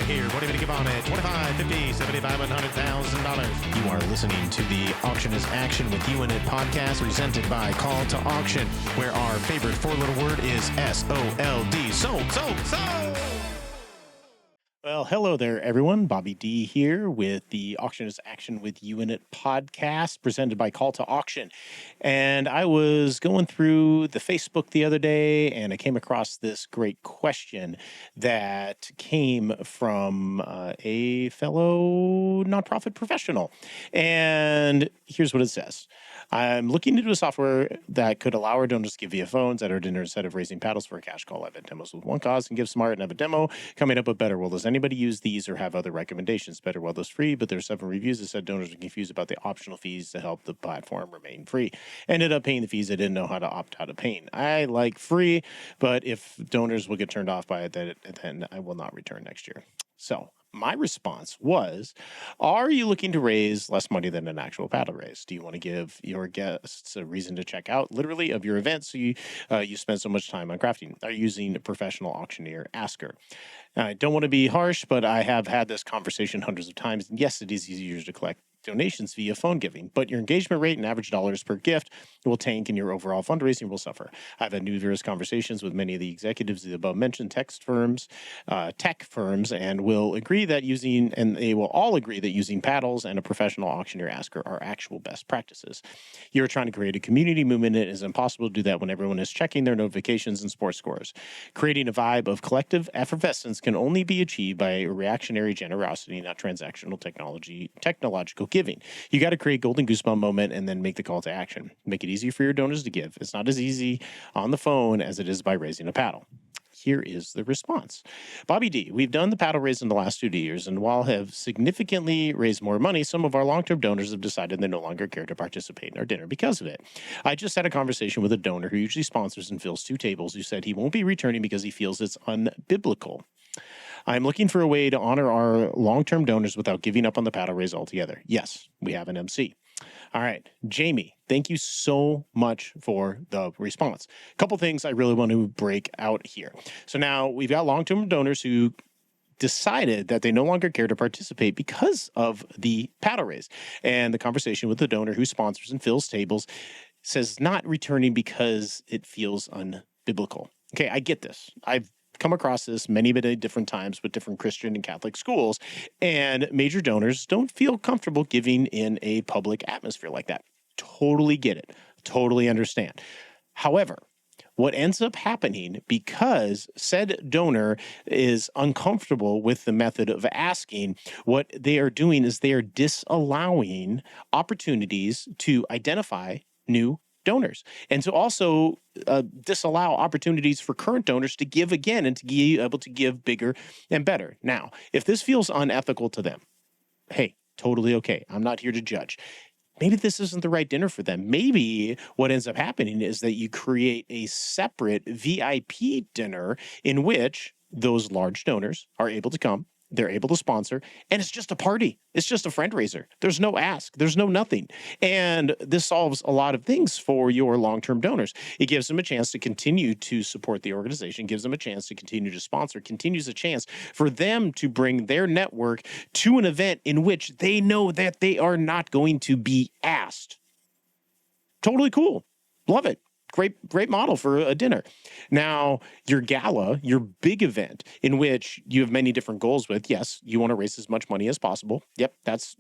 here. What do you give on it? 25, 50, 75, $100,000. You are listening to the Auction is Action with You in It podcast presented by Call to Auction, where our favorite four-letter word is S-O-L-D. Sold. Well, hello there, everyone. Bobby D here with the Auction is Action with You in It podcast presented by Call to Auction. And I was going through the Facebook the other day and I came across this great question that came from a fellow nonprofit professional. And here's what it says. I'm looking into a software that could allow our donors to give via phones at our dinner instead of raising paddles for a cash call. I've had demos with One Cause and Give Smart and have a demo coming up with Better. Well, does anybody use these or have other recommendations? Better Well is free, but there's 7 reviews that said donors are confused about the optional fees to help the platform remain free. Ended up paying the fees they didn't know how to opt out of paying. I like free, but if donors will get turned off by it, then I will not return next year. So my response was, are you looking to raise less money than an actual paddle raise? Do you want to give your guests a reason to check out, literally, of your event so you spend so much time on crafting? Are you using a professional auctioneer asker? I don't want to be harsh, but I have had this conversation hundreds of times. And yes, it is easier to collect donations via phone giving, but your engagement rate and average dollars per gift will tank and your overall fundraising will suffer. I've had numerous conversations with many of the executives of the above mentioned tech firms, and they will all agree that using paddles and a professional auctioneer asker are actual best practices. You're trying to create a community movement. It is impossible to do that when everyone is checking their notifications and sports scores. Creating a vibe of collective effervescence can only be achieved by reactionary generosity, not transactional technological giving. You got to create golden goosebump moment and then make the call to action. Make it easy for your donors to give. It's not as easy on the phone as it is by raising a paddle. Here is the response. Bobby D, we've done the paddle raise in the last 2 years, and while have significantly raised more money, some of our long-term donors have decided they no longer care to participate in our dinner because of it. I just had a conversation with a donor who usually sponsors and fills 2 tables who said he won't be returning because he feels it's unbiblical. I'm looking for a way to honor our long-term donors without giving up on the paddle raise altogether. Yes, we have an MC. All right, Jamie, thank you so much for the response. A couple things I really want to break out here. So now we've got long-term donors who decided that they no longer care to participate because of the paddle raise. And the conversation with the donor who sponsors and fills tables says not returning because it feels unbiblical. Okay, I get this. I've come across this many different times with different Christian and Catholic schools, and major donors don't feel comfortable giving in a public atmosphere like that. Totally get it. Totally understand. However, what ends up happening because said donor is uncomfortable with the method of asking, what they are doing is they are disallowing opportunities to identify new donors and to also disallow opportunities for current donors to give again and to be able to give bigger and better. Now, if this feels unethical to them, hey, totally okay. I'm not here to judge. Maybe this isn't the right dinner for them. Maybe what ends up happening is that you create a separate VIP dinner in which those large donors are able to come. They're able to sponsor, and it's just a party. It's just a friend raiser. There's no ask. There's no nothing. And this solves a lot of things for your long-term donors. It gives them a chance to continue to support the organization, gives them a chance to continue to sponsor, continues a chance for them to bring their network to an event in which they know that they are not going to be asked. Totally cool. Love it. Great model for a dinner. Now, your gala, your big event in which you have many different goals with, yes, you want to raise as much money as possible. Yep, that's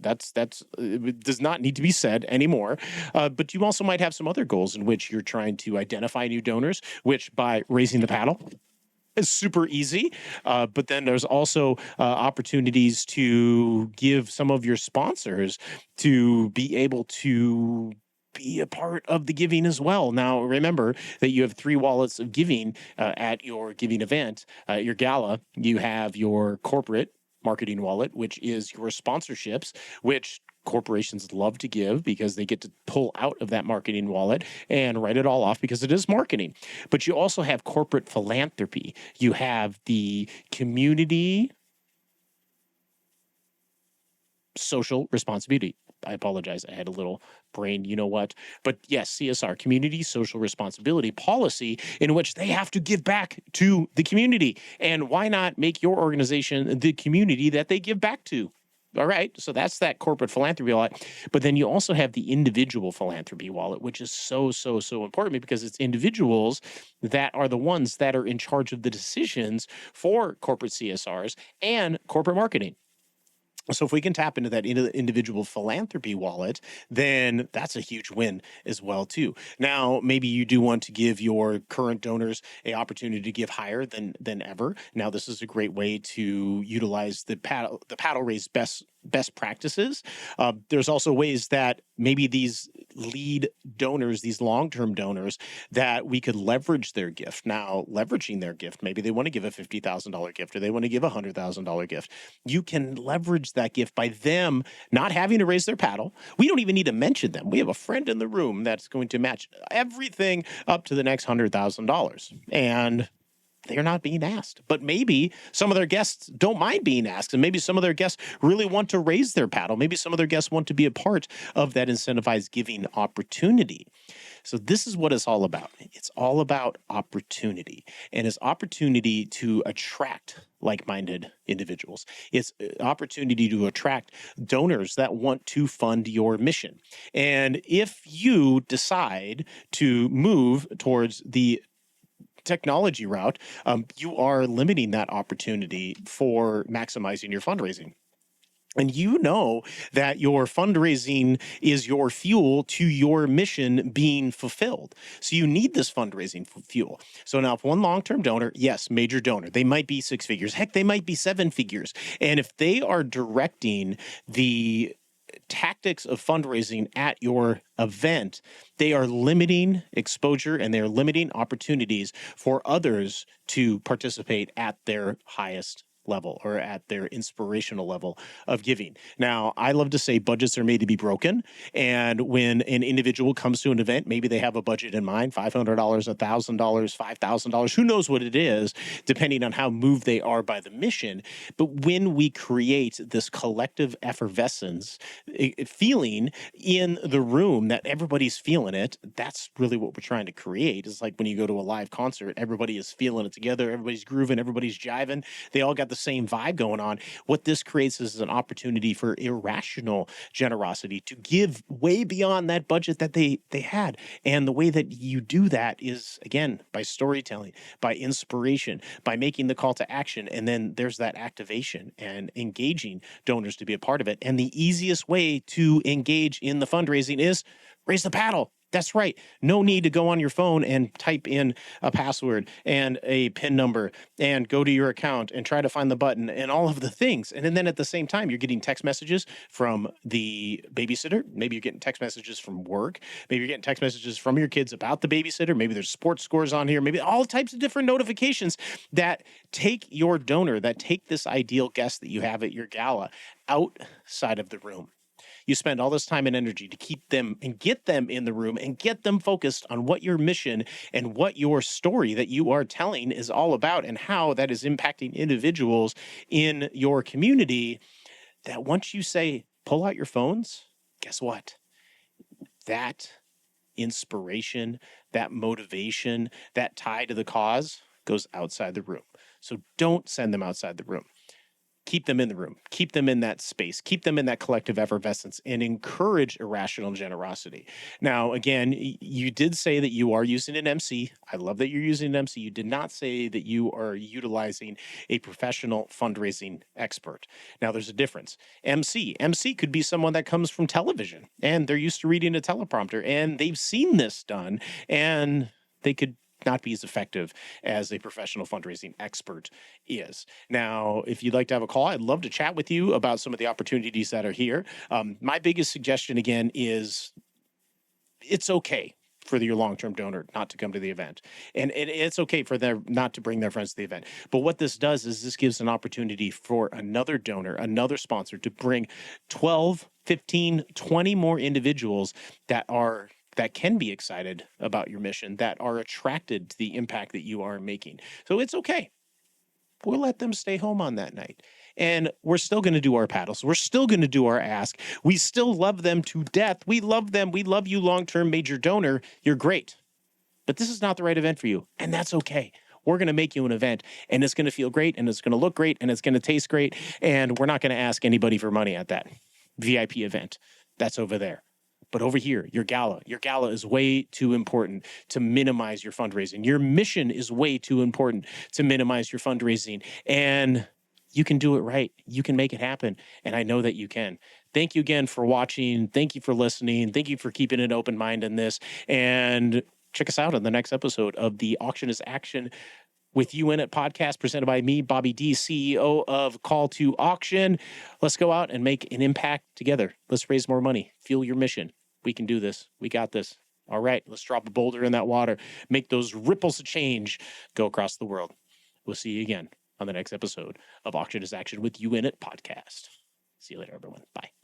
it does not need to be said anymore. But you also might have some other goals in which you're trying to identify new donors, which by raising the paddle is super easy. But then there's also opportunities to give some of your sponsors to be able to be a part of the giving as well. Now, remember that you have 3 wallets of giving at your giving event, your gala. You have your corporate marketing wallet, which is your sponsorships, which corporations love to give because they get to pull out of that marketing wallet and write it all off because it is marketing. But you also have corporate philanthropy. You have the community social responsibility I apologize. I had a little brain, you know what? But yes, CSR, community social responsibility policy, in which they have to give back to the community. And why not make your organization the community that they give back to? All right. So that's that corporate philanthropy wallet. But then you also have the individual philanthropy wallet, which is so, so, so important because it's individuals that are the ones that are in charge of the decisions for corporate CSRs and corporate marketing. So if we can tap into that individual philanthropy wallet, then that's a huge win as well too. Now, maybe you do want to give your current donors a opportunity to give higher than ever. Now, this is a great way to utilize the paddle raise best practices. There's also ways that maybe these lead donors, these long-term donors, that we could leverage their gift. Now, leveraging their gift, maybe they want to give a $50,000 gift or they want to give a $100,000 gift. You can leverage that gift by them not having to raise their paddle. We don't even need to mention them. We have a friend in the room that's going to match everything up to the next $100,000. And they're not being asked. But maybe some of their guests don't mind being asked. And maybe some of their guests really want to raise their paddle. Maybe some of their guests want to be a part of that incentivized giving opportunity. So this is what it's all about. It's all about opportunity. And it's opportunity to attract like-minded individuals. It's an opportunity to attract donors that want to fund your mission. And if you decide to move towards the technology route, you are limiting that opportunity for maximizing your fundraising. And you know that your fundraising is your fuel to your mission being fulfilled. So you need this fundraising fuel. So now if one long-term donor, yes, major donor, they might be 6 figures. Heck, they might be 7 figures. And if they are directing the tactics of fundraising at your event, they are limiting exposure and they're limiting opportunities for others to participate at their highest level or at their inspirational level of giving. Now, I love to say budgets are made to be broken. And when an individual comes to an event, maybe they have a budget in mind, $500, $1,000, $5,000, who knows what it is, depending on how moved they are by the mission. But when we create this collective effervescence feeling in the room that everybody's feeling it, that's really what we're trying to create. It's like when you go to a live concert, everybody is feeling it together, everybody's grooving, everybody's jiving, they all got the same vibe going on. What this creates is an opportunity for irrational generosity to give way beyond that budget that they had. And the way that you do that is, again, by storytelling, by inspiration, by making the call to action. And then there's that activation and engaging donors to be a part of it. And the easiest way to engage in the fundraising is raise the paddle. That's right. No need to go on your phone and type in a password and a PIN number and go to your account and try to find the button and all of the things. And then at the same time, you're getting text messages from the babysitter. Maybe you're getting text messages from work. Maybe you're getting text messages from your kids about the babysitter. Maybe there's sports scores on here. Maybe all types of different notifications that take your donor, that take this ideal guest that you have at your gala outside of the room. You spend all this time and energy to keep them and get them in the room and get them focused on what your mission and what your story that you are telling is all about and how that is impacting individuals in your community. That once you say, pull out your phones, guess what? That inspiration, that motivation, that tie to the cause goes outside the room. So don't send them outside the room. Keep them in the room, keep them in that space, keep them in that collective effervescence, and encourage irrational generosity. Now, again, you did say that you are using an MC. I love that you're using an MC. You did not say that you are utilizing a professional fundraising expert. Now, there's a difference. MC could be someone that comes from television, and they're used to reading a teleprompter, and they've seen this done, and they could not be as effective as a professional fundraising expert is. Now, if you'd like to have a call, I'd love to chat with you about some of the opportunities that are here. My biggest suggestion, again, is it's okay for your long-term donor not to come to the event. And it's okay for them not to bring their friends to the event. But what this does is this gives an opportunity for another donor, another sponsor to bring 12, 15, 20 more individuals that can be excited about your mission, that are attracted to the impact that you are making. So it's okay. we'll let them stay home on that night. And we're still going to do our paddles. We're still going to do our ask. We still love them to death. We love them. We love you, long-term major donor. You're great. But this is not the right event for you. And that's okay. We're going to make you an event, and it's going to feel great, and it's going to look great, and it's going to taste great. And we're not going to ask anybody for money at that VIP event. That's over there. But over here, your gala is way too important to minimize your fundraising. Your mission is way too important to minimize your fundraising. And you can do it right. You can make it happen. And I know that you can. Thank you again for watching. Thank you for listening. Thank you for keeping an open mind in this. And check us out on the next episode of the Auction is Action with You In It podcast, presented by me, Bobby D, CEO of Call to Auction. Let's go out and make an impact together. Let's raise more money. Fuel your mission. We can do this. We got this. All right, let's drop a boulder in that water. Make those ripples of change go across the world. We'll see you again on the next episode of Auction is Action with You In It podcast. See you later, everyone. Bye.